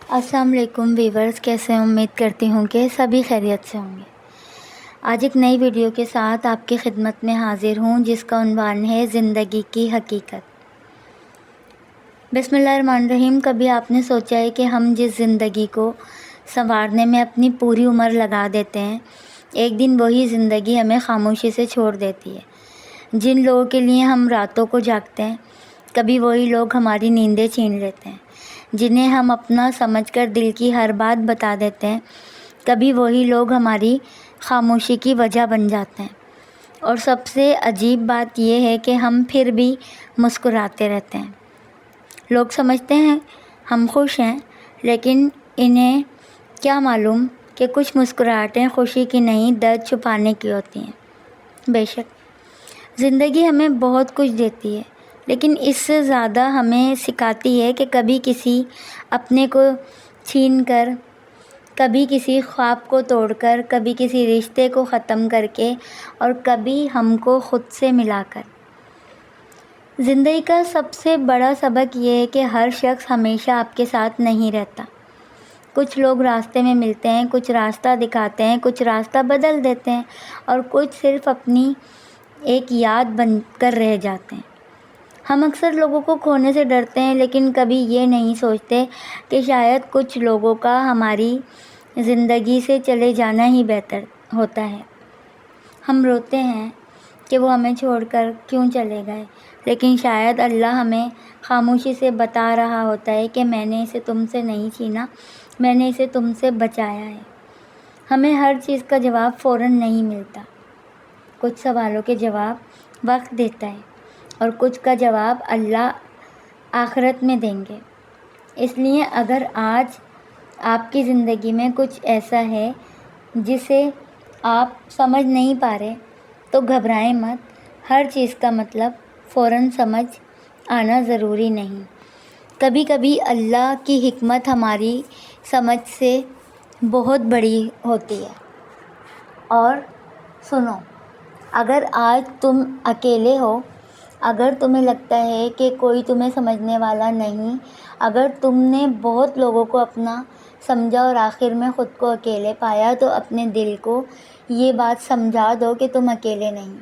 السلام علیکم ویورز، کیسے ہیں؟ امید کرتی ہوں کہ سبھی خیریت سے ہوں گے۔ آج ایک نئی ویڈیو کے ساتھ آپ کی خدمت میں حاضر ہوں، جس کا عنوان ہے زندگی کی حقیقت۔ بسم اللہ الرحمن الرحیم۔ کبھی آپ نے سوچا ہے کہ ہم جس زندگی کو سنوارنے میں اپنی پوری عمر لگا دیتے ہیں، ایک دن وہی زندگی ہمیں خاموشی سے چھوڑ دیتی ہے۔ جن لوگوں کے لیے ہم راتوں کو جاگتے ہیں، کبھی وہی لوگ ہماری نیندیں چھین لیتے ہیں۔ جنہیں ہم اپنا سمجھ کر دل کی ہر بات بتا دیتے ہیں، کبھی وہی لوگ ہماری خاموشی کی وجہ بن جاتے ہیں۔ اور سب سے عجیب بات یہ ہے کہ ہم پھر بھی مسکراتے رہتے ہیں۔ لوگ سمجھتے ہیں ہم خوش ہیں، لیکن انہیں کیا معلوم کہ کچھ مسکراہٹیں خوشی کی نہیں، درد چھپانے کی ہوتی ہیں۔ بے شک زندگی ہمیں بہت کچھ دیتی ہے، لیکن اس سے زیادہ ہمیں سکھاتی ہے کہ کبھی کسی اپنے کو چھین کر، کبھی کسی خواب کو توڑ کر، کبھی کسی رشتے کو ختم کر کے، اور کبھی ہم کو خود سے ملا کر۔ زندگی کا سب سے بڑا سبق یہ ہے کہ ہر شخص ہمیشہ آپ کے ساتھ نہیں رہتا۔ کچھ لوگ راستے میں ملتے ہیں، کچھ راستہ دکھاتے ہیں، کچھ راستہ بدل دیتے ہیں، اور کچھ صرف اپنی ایک یاد بن کر رہ جاتے ہیں۔ ہم اکثر لوگوں کو کھونے سے ڈرتے ہیں، لیکن کبھی یہ نہیں سوچتے کہ شاید کچھ لوگوں کا ہماری زندگی سے چلے جانا ہی بہتر ہوتا ہے۔ ہم روتے ہیں کہ وہ ہمیں چھوڑ کر کیوں چلے گئے، لیکن شاید اللہ ہمیں خاموشی سے بتا رہا ہوتا ہے کہ میں نے اسے تم سے نہیں چھینا، میں نے اسے تم سے بچایا ہے۔ ہمیں ہر چیز کا جواب فوراً نہیں ملتا۔ کچھ سوالوں کے جواب وقت دیتا ہے، اور کچھ کا جواب اللہ آخرت میں دیں گے۔ اس لیے اگر آج آپ کی زندگی میں کچھ ایسا ہے جسے آپ سمجھ نہیں پا رہے، تو گھبرائیں مت۔ ہر چیز کا مطلب فوراً سمجھ آنا ضروری نہیں۔ کبھی کبھی اللہ کی حکمت ہماری سمجھ سے بہت بڑی ہوتی ہے۔ اور سنو، اگر آج تم اکیلے ہو، اگر تمہیں لگتا ہے کہ کوئی تمہیں سمجھنے والا نہیں، اگر تم نے بہت لوگوں کو اپنا سمجھا اور آخر میں خود کو اکیلے پایا، تو اپنے دل کو یہ بات سمجھا دو کہ تم اکیلے نہیں،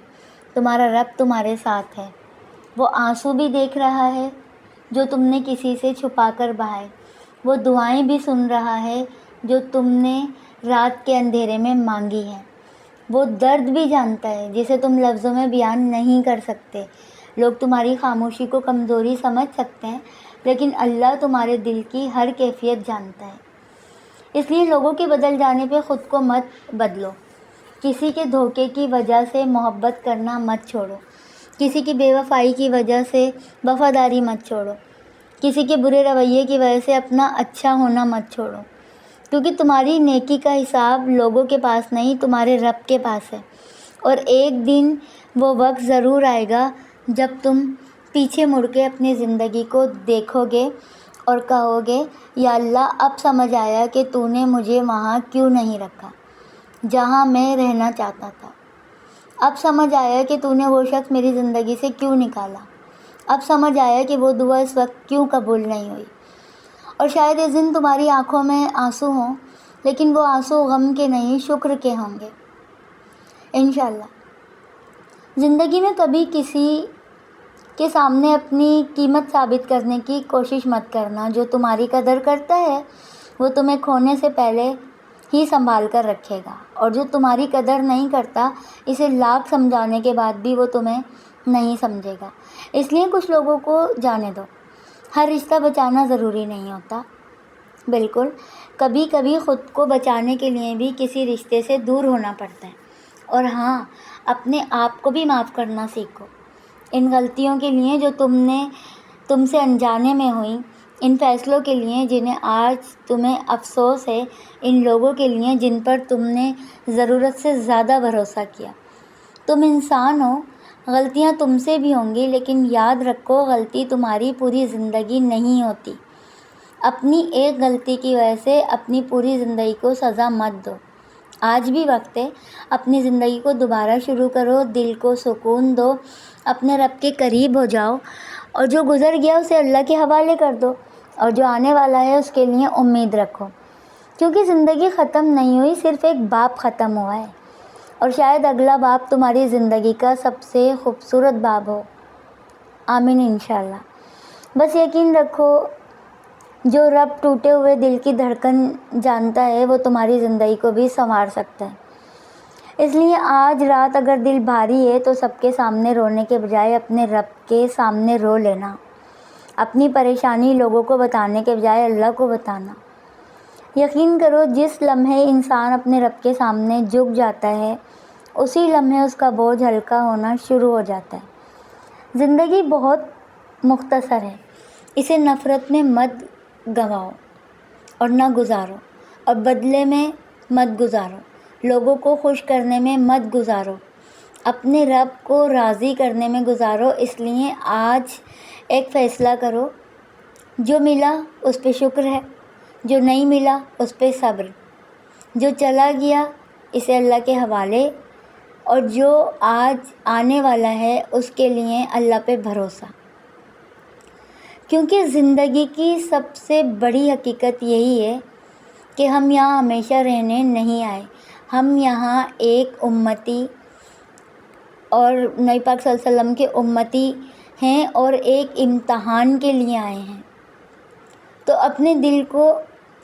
تمہارا رب تمہارے ساتھ ہے۔ وہ آنسو بھی دیکھ رہا ہے جو تم نے کسی سے چھپا کر بہائے، وہ دعائیں بھی سن رہا ہے جو تم نے رات کے اندھیرے میں مانگی ہیں، وہ درد بھی جانتا ہے جسے تم لفظوں میں بیان نہیں کر سکتے۔ لوگ تمہاری خاموشی کو کمزوری سمجھ سکتے ہیں، لیکن اللہ تمہارے دل کی ہر کیفیت جانتا ہے۔ اس لیے لوگوں کے بدل جانے پہ خود کو مت بدلو۔ کسی کے دھوکے کی وجہ سے محبت کرنا مت چھوڑو، کسی کی بے وفائی کی وجہ سے وفاداری مت چھوڑو، کسی کے برے رویے کی وجہ سے اپنا اچھا ہونا مت چھوڑو، کیونکہ تمہاری نیکی کا حساب لوگوں کے پاس نہیں، تمہارے رب کے پاس ہے۔ اور ایک دن وہ وقت ضرور آئے گا جب تم پیچھے مڑ کے اپنی زندگی کو دیکھو گے اور کہو گے، یا اللہ، اب سمجھ آیا کہ تو نے مجھے وہاں کیوں نہیں رکھا جہاں میں رہنا چاہتا تھا۔ اب سمجھ آیا کہ تو نے وہ شخص میری زندگی سے کیوں نکالا۔ اب سمجھ آیا کہ وہ دعا اس وقت کیوں قبول نہیں ہوئی۔ اور شاید اس دن تمہاری آنکھوں میں آنسو ہوں، لیکن وہ آنسو غم کے نہیں، شکر کے ہوں گے انشاءاللہ۔ زندگی میں کبھی کسی کے سامنے اپنی قیمت ثابت کرنے کی کوشش مت کرنا۔ جو تمہاری قدر کرتا ہے وہ تمہیں کھونے سے پہلے ہی سنبھال کر رکھے گا، اور جو تمہاری قدر نہیں کرتا، اسے لاکھ سمجھانے کے بعد بھی وہ تمہیں نہیں سمجھے گا۔ اس لیے کچھ لوگوں کو جانے دو۔ ہر رشتہ بچانا ضروری نہیں ہوتا۔ بالکل، کبھی کبھی خود کو بچانے کے لیے بھی کسی رشتے سے دور ہونا پڑتا ہے۔ اور ہاں، اپنے آپ کو بھی معاف کرنا سیکھو۔ ان غلطیوں کے لیے جو تم سے انجانے میں ہوئیں، ان فیصلوں کے لیے جنہیں آج تمہیں افسوس ہے، ان لوگوں کے لیے جن پر تم نے ضرورت سے زیادہ بھروسہ کیا۔ تم انسان ہو، غلطیاں تم سے بھی ہوں گی، لیکن یاد رکھو، غلطی تمہاری پوری زندگی نہیں ہوتی۔ اپنی ایک غلطی کی وجہ سے اپنی پوری زندگی کو سزا مت دو۔ آج بھی وقت ہے، اپنی زندگی کو دوبارہ شروع کرو، دل کو سکون دو، اپنے رب کے قریب ہو جاؤ، اور جو گزر گیا اسے اللہ کے حوالے کر دو۔ اور جو آنے والا ہے اس کے لیے امید رکھو، کیونکہ زندگی ختم نہیں ہوئی، صرف ایک باب ختم ہوا ہے، اور شاید اگلا باب تمہاری زندگی کا سب سے خوبصورت باب ہو۔ آمین انشاءاللہ۔ بس یقین رکھو، جو رب ٹوٹے ہوئے دل کی دھڑکن جانتا ہے وہ تمہاری زندگی کو بھی سنوار سکتا ہے۔ اس لیے آج رات اگر دل بھاری ہے تو سب کے سامنے رونے کے بجائے اپنے رب کے سامنے رو لینا، اپنی پریشانی لوگوں کو بتانے کے بجائے اللہ کو بتانا۔ یقین کرو، جس لمحے انسان اپنے رب کے سامنے جھک جاتا ہے اسی لمحے اس کا بوجھ ہلکا ہونا شروع ہو جاتا ہے۔ زندگی بہت مختصر ہے، اسے نفرت میں مت گنواؤ اور نہ گزارو، اور بدلے میں مت گزارو، لوگوں کو خوش کرنے میں مت گزارو، اپنے رب کو راضی کرنے میں گزارو۔ اس لیے آج ایک فیصلہ کرو، جو ملا اس پہ شکر ہے، جو نہیں ملا اس پہ صبر، جو چلا گیا اسے اللہ کے حوالے، اور جو آج آنے والا ہے اس کے لیے اللہ پہ بھروسہ۔ کیونکہ زندگی کی سب سے بڑی حقیقت یہی ہے کہ ہم یہاں ہمیشہ رہنے نہیں آئے، ہم یہاں ایک امتی اور نبی پاک صلی اللہ علیہ وسلم کے امتی ہیں اور ایک امتحان کے لیے آئے ہیں۔ تو اپنے دل کو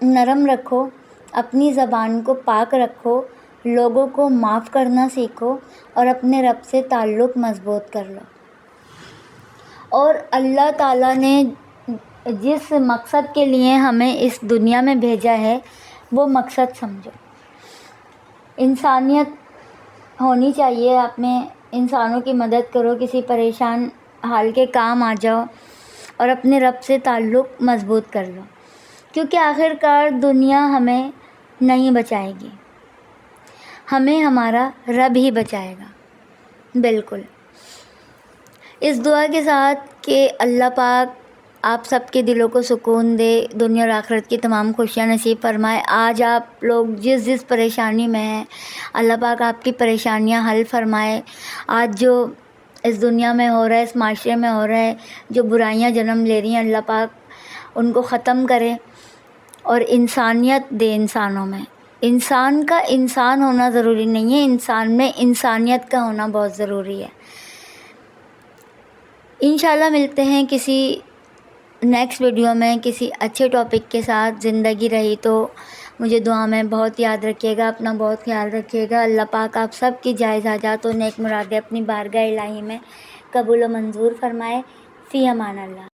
نرم رکھو، اپنی زبان کو پاک رکھو، لوگوں کو معاف کرنا سیکھو اور اپنے رب سے تعلق مضبوط کر لو۔ اور اللہ تعالیٰ نے جس مقصد کے لیے ہمیں اس دنیا میں بھیجا ہے وہ مقصد سمجھو۔ انسانیت ہونی چاہیے، آپ میں انسانوں کی مدد کرو، کسی پریشان حال کے کام آ جاؤ اور اپنے رب سے تعلق مضبوط کر لو، کیونکہ آخر کار دنیا ہمیں نہیں بچائے گی، ہمیں ہمارا رب ہی بچائے گا۔ بالکل اس دعا کے ساتھ کہ اللہ پاک آپ سب کے دلوں کو سکون دے، دنیا اور آخرت کی تمام خوشیاں نصیب فرمائے۔ آج آپ لوگ جس پریشانی میں ہیں اللہ پاک آپ کی پریشانیاں حل فرمائے۔ آج جو اس دنیا میں ہو رہا ہے، اس معاشرے میں ہو رہا ہے، جو برائیاں جنم لے رہی ہیں، اللہ پاک ان کو ختم کرے اور انسانیت دے انسانوں میں۔ انسان کا انسان ہونا ضروری نہیں ہے، انسان میں انسانیت کا ہونا بہت ضروری ہے۔ انشاءاللہ ملتے ہیں کسی نیکسٹ ویڈیو میں کسی اچھے ٹاپک کے ساتھ۔ زندگی رہی تو مجھے دعا میں بہت یاد رکھیے گا، اپنا بہت خیال رکھیے گا۔ اللہ پاک آپ سب کی جائز حاجات و نیک مرادیں اپنی بارگاہ الہی میں قبول و منظور فرمائے۔ فی امان اللہ۔